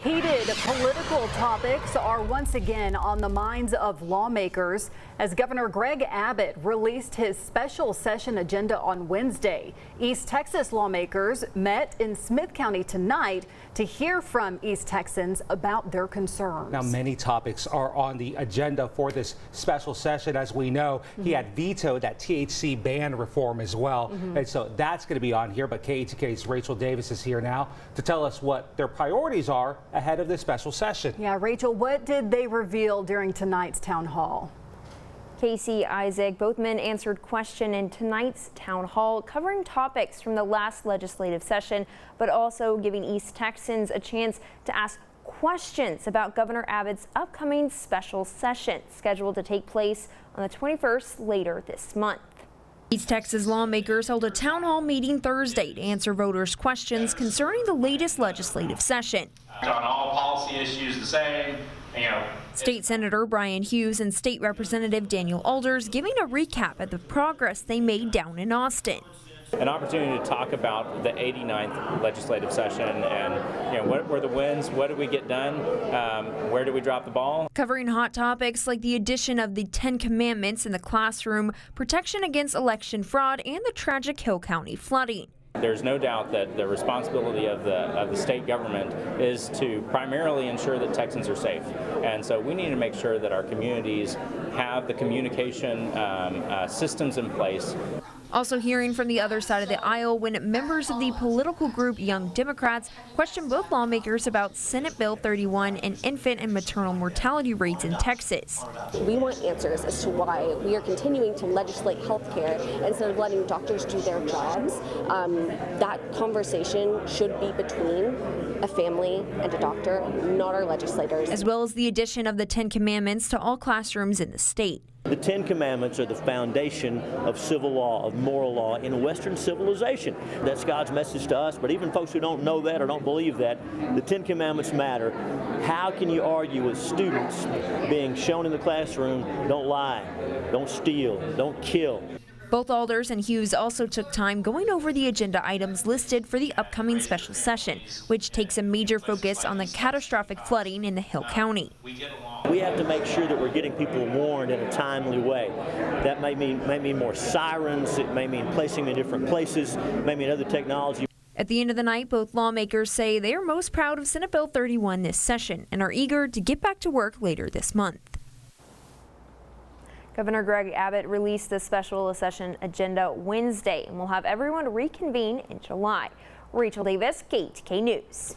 Heated political topics are once again on the minds of lawmakers as Governor Greg Abbott released his special session agenda on Wednesday. East Texas lawmakers met in Smith County tonight to hear from East Texans about their concerns. Now, many topics are on the agenda for this special session. As we know, he had vetoed that THC ban reform as well. And so that's going to be on here. But KETK's Rachel Davis is here now to tell us what their priorities are ahead of this special session. Yeah, Rachel, what did they reveal during tonight's town hall? Casey, Isaac, both men answered question in tonight's town hall, covering topics from the last legislative session, but also giving East Texans a chance to ask questions about Governor Abbott's upcoming special session, scheduled to take place on the 21st later this month. East Texas lawmakers held a town hall meeting Thursday to answer voters' questions concerning the latest legislative session. On all policy issues the same, State Senator Brian Hughes and State Representative Daniel Alders giving a recap of the progress they made down in Austin. An opportunity to talk about the 89th legislative session and what were the wins, what did we get done, where did we drop the ball. Covering hot topics like the addition of the 10 Commandments in the classroom, protection against election fraud, and the tragic Hill County flooding. There's no doubt that the responsibility of the state government is to primarily ensure that Texans are safe. And so we need to make sure that our communities have the communication systems in place. Also hearing from the other side of the aisle when members of the political group Young Democrats questioned both lawmakers about Senate Bill 31 and infant and maternal mortality rates in Texas. We want answers as to why we are continuing to legislate health care instead of letting doctors do their jobs. That conversation should be between a family and a doctor, not our legislators. As well as the addition of the 10 Commandments to all classrooms in the state. The 10 Commandments are the foundation of civil law, of moral law in Western civilization. That's God's message to us, but even folks who don't know that or don't believe that, the 10 Commandments matter. How can you argue with students being shown in the classroom, don't lie, don't steal, don't kill? Both Alders and Hughes also took time going over the agenda items listed for the upcoming special session, which takes a major focus on the catastrophic flooding in the Hill County. We have to make sure that we're getting people warned in a timely way. That may mean more sirens, it may mean placing them in different places, it may mean other technology. At the end of the night, both lawmakers say they are most proud of Senate Bill 31 this session and are eager to get back to work later this month. Governor Greg Abbott released the special session agenda Wednesday and will have everyone reconvene in July. Rachel Davis, KETK News.